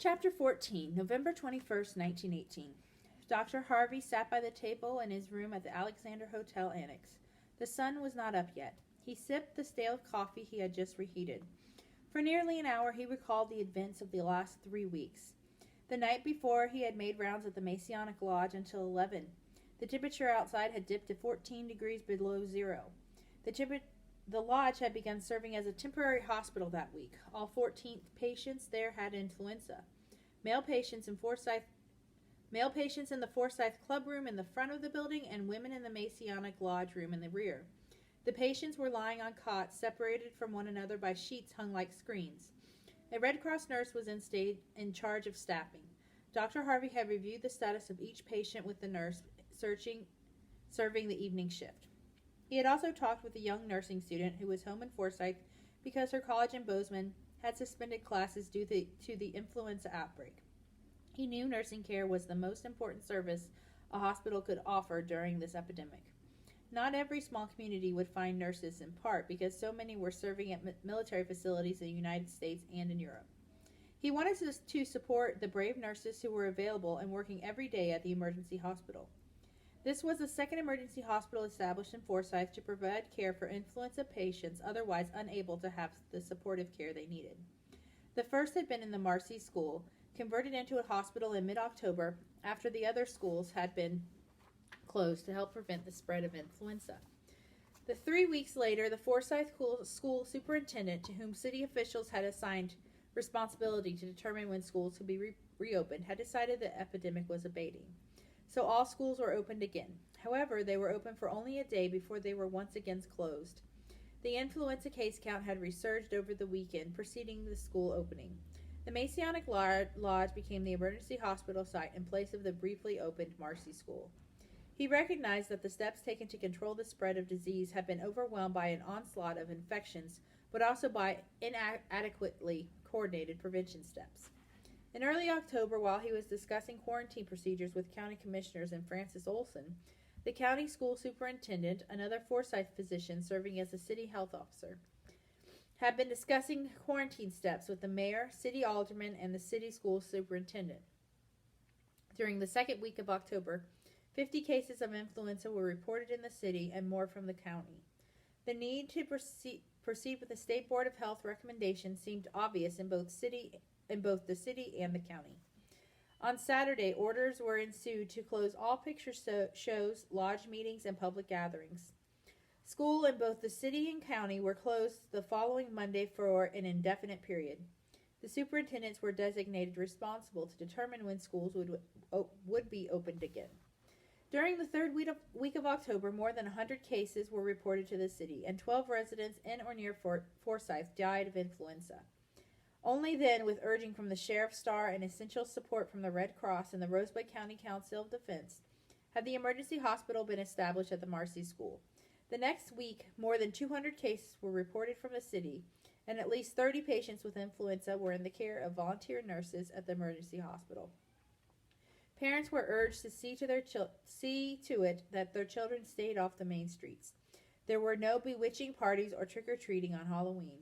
Chapter 14, November 21st, 1918. Dr. Harvey sat by the table in his room at the Alexander Hotel Annex. The sun was not up yet. He sipped the stale coffee he had just reheated. For nearly an hour he recalled the events of the last 3 weeks. The night before he had made rounds at the Masonic Lodge until 11. The temperature outside had dipped to 14 degrees below zero. The lodge had begun serving as a temporary hospital that week. All 14 patients there had influenza. Male patients in the Forsyth Club room in the front of the building and women in the Masonic Lodge room in the rear. The patients were lying on cots separated from one another by sheets hung like screens. A Red Cross nurse was in charge of staffing. Dr. Harvey had reviewed the status of each patient with the nurse serving the evening shift. He had also talked with a young nursing student who was home in Forsyth because her college in Bozeman had suspended classes due to the influenza outbreak. He knew nursing care was the most important service a hospital could offer during this epidemic. Not every small community would find nurses, in part because so many were serving at military facilities in the United States and in Europe. He wanted to support the brave nurses who were available and working every day at the emergency hospital. This was the second emergency hospital established in Forsyth to provide care for influenza patients otherwise unable to have the supportive care they needed. The first had been in the Marcy School, converted into a hospital in mid-October after the other schools had been closed to help prevent the spread of influenza. 3 weeks later, the Forsyth School superintendent, to whom city officials had assigned responsibility to determine when schools could be reopened, had decided the epidemic was abating. So all schools were opened again. However, they were open for only a day before they were once again closed. The influenza case count had resurged over the weekend preceding the school opening. The Masonic Lodge became the emergency hospital site in place of the briefly opened Marcy School. He recognized that the steps taken to control the spread of disease had been overwhelmed by an onslaught of infections, but also by inadequately coordinated prevention steps. In early October, while he was discussing quarantine procedures with county commissioners and Francis Olson, the county school superintendent, another Forsyth physician serving as a city health officer, had been discussing quarantine steps with the mayor, city alderman, and the city school superintendent. During the second week of October, 50 cases of influenza were reported in the city and more from the county. The need to proceed with the State Board of Health recommendations seemed obvious in both the city and the county. On Saturday, orders were issued to close all picture shows, lodge meetings, and public gatherings. School in both the city and county were closed the following Monday for an indefinite period. The superintendents were designated responsible to determine when schools would be opened again. During the third week of October, more than 100 cases were reported to the city, and 12 residents in or near Forsyth died of influenza. Only then, with urging from the Sheriff's Star and essential support from the Red Cross and the Rosebud County Council of Defense, had the emergency hospital been established at the Marcy School. The next week, more than 200 cases were reported from the city, and at least 30 patients with influenza were in the care of volunteer nurses at the emergency hospital. Parents were urged to see to it that their children stayed off the main streets. There were no bewitching parties or trick-or-treating on Halloween.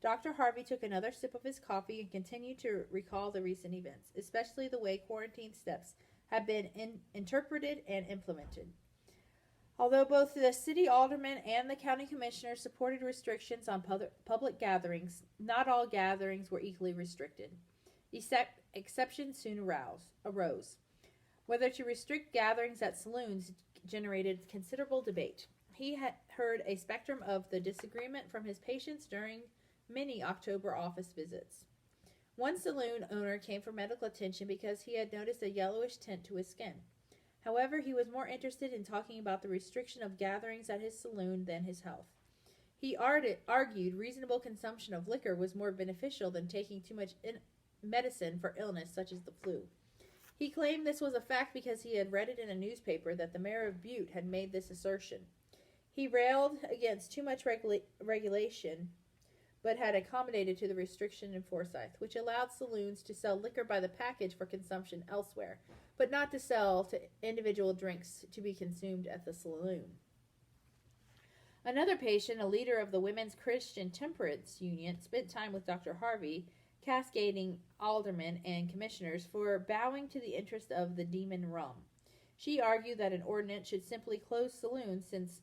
Dr. Harvey took another sip of his coffee and continued to recall the recent events, especially the way quarantine steps had been interpreted and implemented. Although both the city alderman and the county commissioner supported restrictions on public gatherings, not all gatherings were equally restricted. Exceptions soon arose. Whether to restrict gatherings at saloons generated considerable debate. He had heard a spectrum of the disagreement from his patients during many October office visits. One saloon owner came for medical attention because he had noticed a yellowish tint to his skin. However, he was more interested in talking about the restriction of gatherings at his saloon than his health. He argued reasonable consumption of liquor was more beneficial than taking too much medicine for illness such as the flu. He claimed this was a fact because he had read it in a newspaper that the mayor of Butte had made this assertion. He railed against too much regulation, but had accommodated to the restriction in Forsyth, which allowed saloons to sell liquor by the package for consumption elsewhere, but not to sell to individual drinks to be consumed at the saloon. Another patient, a leader of the Women's Christian Temperance Union, spent time with Dr. Harvey, cascading aldermen and commissioners for bowing to the interest of the demon rum. She argued that an ordinance should simply close saloons since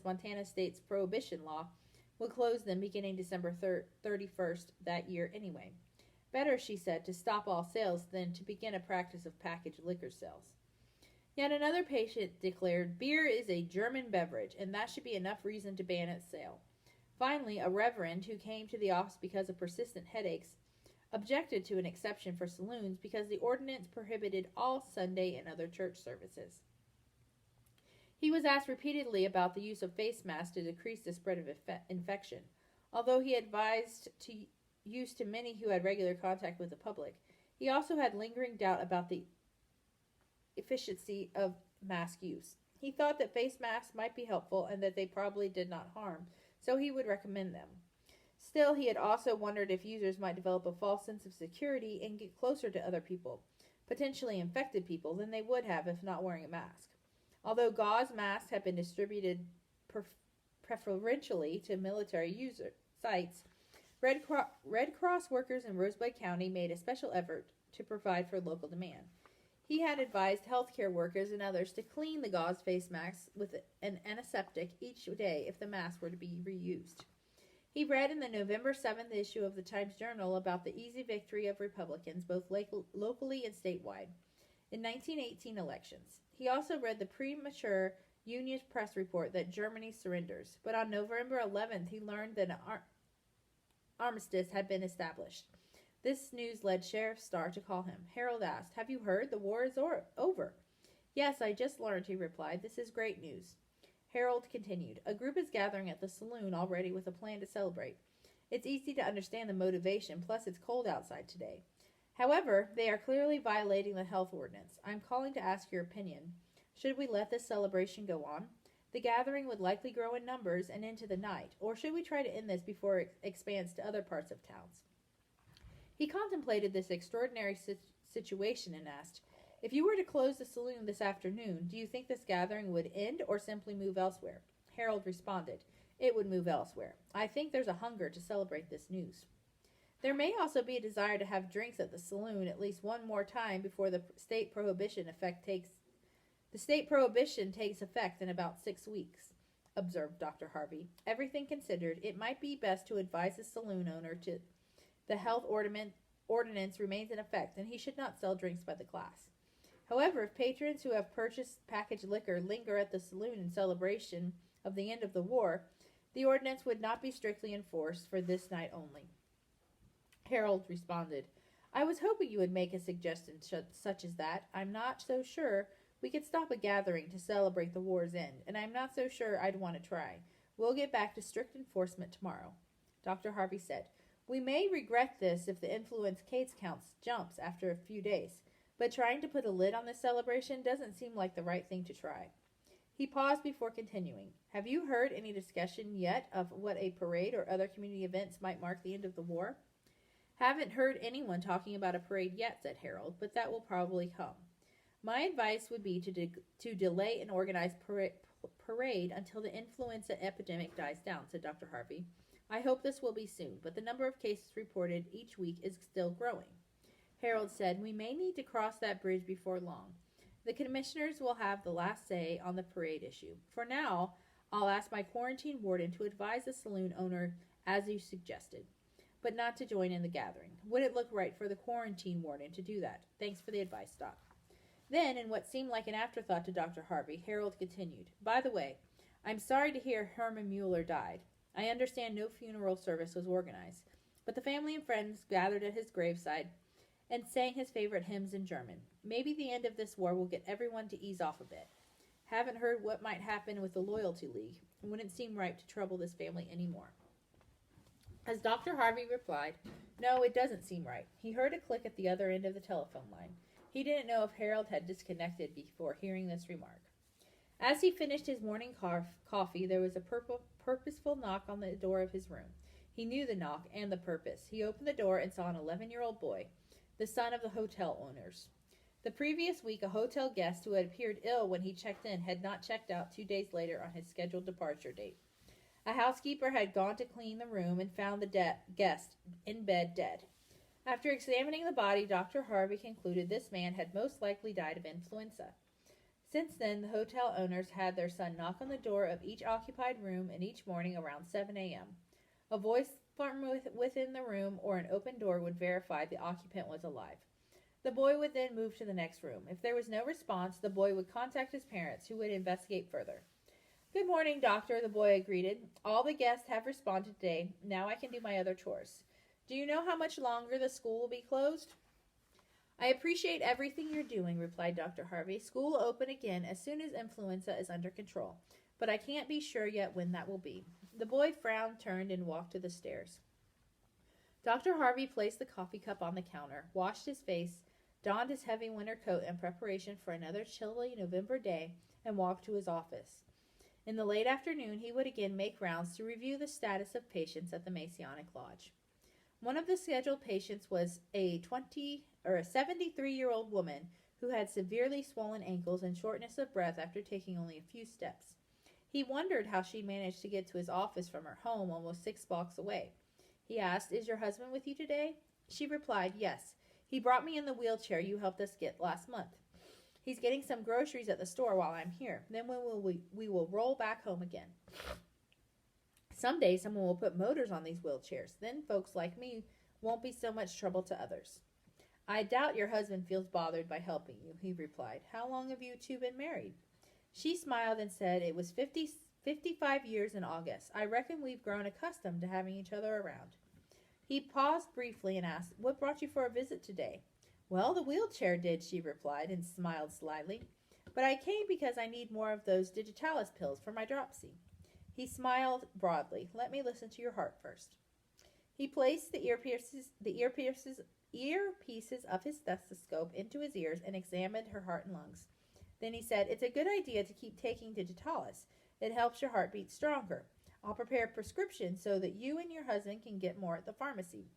Montana state's prohibition law would close them beginning December 31st that year anyway. Better, she said, to stop all sales than to begin a practice of packaged liquor sales. Yet another patient declared beer is a German beverage, and that should be enough reason to ban its sale. Finally, a reverend who came to the office because of persistent headaches objected to an exception for saloons because the ordinance prohibited all Sunday and other church services. He was asked repeatedly about the use of face masks to decrease the spread of infection. Although he advised use to many who had regular contact with the public, he also had lingering doubt about the efficiency of mask use. He thought that face masks might be helpful and that they probably did not harm, so he would recommend them. Still, he had also wondered if users might develop a false sense of security and get closer to other people, potentially infected people, than they would have if not wearing a mask. Although gauze masks have been distributed preferentially to military user sites, Red Cross workers in Rosebud County made a special effort to provide for local demand. He had advised healthcare workers and others to clean the gauze face masks with an antiseptic each day if the masks were to be reused. He read in the November 7th issue of the Times-Journal about the easy victory of Republicans, both locally and statewide, in 1918 elections. He also read the premature Union Press report that Germany surrenders, but on November 11th he learned that an armistice had been established. This news led Sheriff Starr to call him. Harold asked, "Have you heard? The war is over." "Yes, I just learned," he replied. "This is great news." Harold continued, "A group is gathering at the saloon already with a plan to celebrate. It's easy to understand the motivation, plus it's cold outside today. However, they are clearly violating the health ordinance. I'm calling to ask your opinion. Should we let this celebration go on? The gathering would likely grow in numbers and into the night, or should we try to end this before it expands to other parts of towns?" He contemplated this extraordinary situation and asked, "If you were to close the saloon this afternoon, do you think this gathering would end or simply move elsewhere?" Harold responded, "It would move elsewhere. I think there's a hunger to celebrate this news. There may also be a desire to have drinks at the saloon at least one more time before the state prohibition takes effect in about 6 weeks, observed Dr. Harvey. Everything considered, it might be best to advise the saloon owner to the health ordinance remains in effect, and he should not sell drinks by the glass. However, if patrons who have purchased packaged liquor linger at the saloon in celebration of the end of the war, the ordinance would not be strictly enforced for this night only." Harold responded, "I was hoping you would make a suggestion such as that. I'm not so sure we could stop a gathering to celebrate the war's end, and I'm not so sure I'd want to try. We'll get back to strict enforcement tomorrow." Dr. Harvey said, "We may regret this if the influence case counts jumps after a few days, but trying to put a lid on this celebration doesn't seem like the right thing to try." He paused before continuing. "Have you heard any discussion yet of what a parade or other community events might mark the end of the war?" "Haven't heard anyone talking about a parade yet," said Harold, "but that will probably come. My advice would be to delay an organized parade until the influenza epidemic dies down," said Dr. Harvey. "I hope this will be soon, but the number of cases reported each week is still growing." Harold said, "We may need to cross that bridge before long. The commissioners will have the last say on the parade issue. For now, I'll ask my quarantine warden to advise the saloon owner as you suggested, but not to join in the gathering. Would it look right for the quarantine warden to do that? Thanks for the advice, Doc." Then, in what seemed like an afterthought to Dr. Harvey, Harold continued, "By the way, I'm sorry to hear Herman Mueller died. I understand no funeral service was organized, but the family and friends gathered at his graveside and sang his favorite hymns in German. Maybe the end of this war will get everyone to ease off a bit. Haven't heard what might happen with the Loyalty League. It wouldn't seem right to trouble this family anymore." As Dr. Harvey replied, "No, it doesn't seem right," he heard a click at the other end of the telephone line. He didn't know if Harold had disconnected before hearing this remark. As he finished his morning coffee, there was a purposeful knock on the door of his room. He knew the knock and the purpose. He opened the door and saw an 11-year-old boy, the son of the hotel owners. The previous week, a hotel guest who had appeared ill when he checked in had not checked out 2 days later on his scheduled departure date. A housekeeper had gone to clean the room and found the guest in bed dead. After examining the body, Dr. Harvey concluded this man had most likely died of influenza. Since then, the hotel owners had their son knock on the door of each occupied room and each morning around 7 a.m. A voice from within the room or an open door would verify the occupant was alive. The boy would then move to the next room. If there was no response, the boy would contact his parents, who would investigate further. "Good morning, doctor," the boy greeted. "All the guests have responded today. Now I can do my other chores. Do you know how much longer the school will be closed?" "I appreciate everything you're doing," replied Dr. Harvey. "School will open again as soon as influenza is under control, but I can't be sure yet when that will be." The boy frowned, turned, and walked to the stairs. Dr. Harvey placed the coffee cup on the counter, washed his face, donned his heavy winter coat in preparation for another chilly November day, and walked to his office. In the late afternoon, he would again make rounds to review the status of patients at the Masonic Lodge. One of the scheduled patients was a 73-year-old woman who had severely swollen ankles and shortness of breath after taking only a few steps. He wondered how she managed to get to his office from her home almost 6 blocks away. He asked, "Is your husband with you today?" She replied, "Yes. He brought me in the wheelchair you helped us get last month. He's getting some groceries at the store while I'm here. Then we will roll back home again. Someday someone will put motors on these wheelchairs. Then folks like me won't be so much trouble to others." "I doubt your husband feels bothered by helping you," he replied. "How long have you two been married?" She smiled and said it was 55 years in August. "I reckon we've grown accustomed to having each other around." He paused briefly and asked, "What brought you for a visit today?" "Well, the wheelchair did," she replied, and smiled slyly. "But I came because I need more of those digitalis pills for my dropsy." He smiled broadly. "Let me listen to your heart first." He placed the earpieces of his stethoscope into his ears and examined her heart and lungs. Then he said, "It's a good idea to keep taking digitalis. It helps your heart beat stronger. I'll prepare a prescription so that you and your husband can get more at the pharmacy."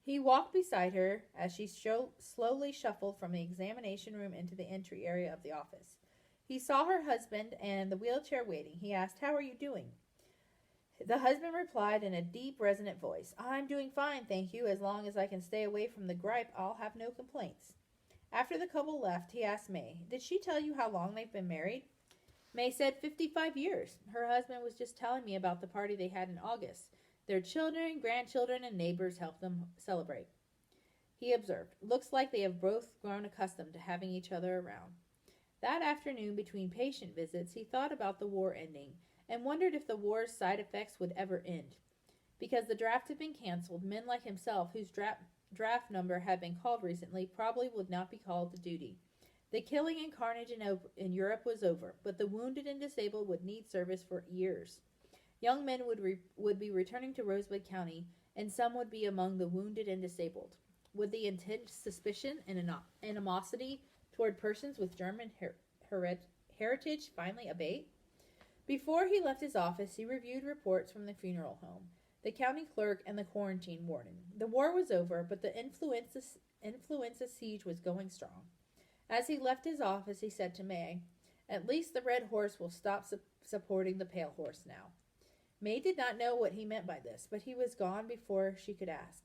He walked beside her as she slowly shuffled from the examination room into the entry area of the office. He saw her husband and the wheelchair waiting. He asked, "How are you doing?" The husband replied in a deep, resonant voice, "I'm doing fine, thank you. As long as I can stay away from the gripe, I'll have no complaints." After the couple left, he asked May, "Did she tell you how long they've been married?" May said 55 years. Her husband was just telling me about the party they had in August. Their children, grandchildren, and neighbors helped them celebrate. He observed, "Looks like they have both grown accustomed to having each other around." That afternoon, between patient visits, he thought about the war ending and wondered if the war's side effects would ever end. Because the draft had been canceled, men like himself, whose draft number had been called recently, probably would not be called to duty. The killing and carnage in Europe was over, but the wounded and disabled would need service for years. Young men would be returning to Rosebud County, and some would be among the wounded and disabled. Would the intense suspicion and animosity toward persons with German heritage finally abate? Before he left his office, he reviewed reports from the funeral home, the county clerk, and the quarantine warden. The war was over, but the influenza siege was going strong. As he left his office, he said to May, "At least the red horse will stop supporting the pale horse now." May did not know what he meant by this, but he was gone before she could ask.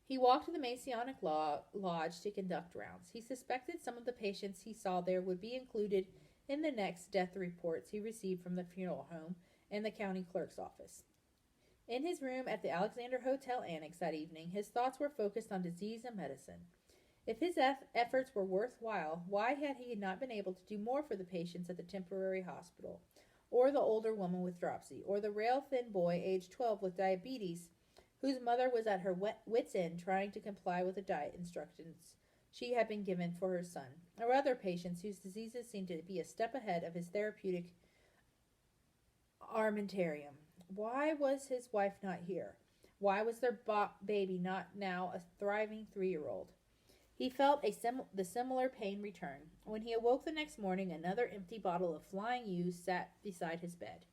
He walked to the Masonic Lodge to conduct rounds. He suspected some of the patients he saw there would be included in the next death reports he received from the funeral home and the county clerk's office. In his room at the Alexander Hotel Annex that evening, his thoughts were focused on disease and medicine. If his efforts were worthwhile, why had he not been able to do more for the patients at the temporary hospital, or the older woman with dropsy, or the rail-thin boy aged 12 with diabetes whose mother was at her wit's end trying to comply with the diet instructions she had been given for her son, or other patients whose diseases seemed to be a step ahead of his therapeutic armamentarium? Why was his wife not here? Why was their baby not now a thriving 3-year-old? He felt the similar pain return. When he awoke the next morning, another empty bottle of Flying U sat beside his bed.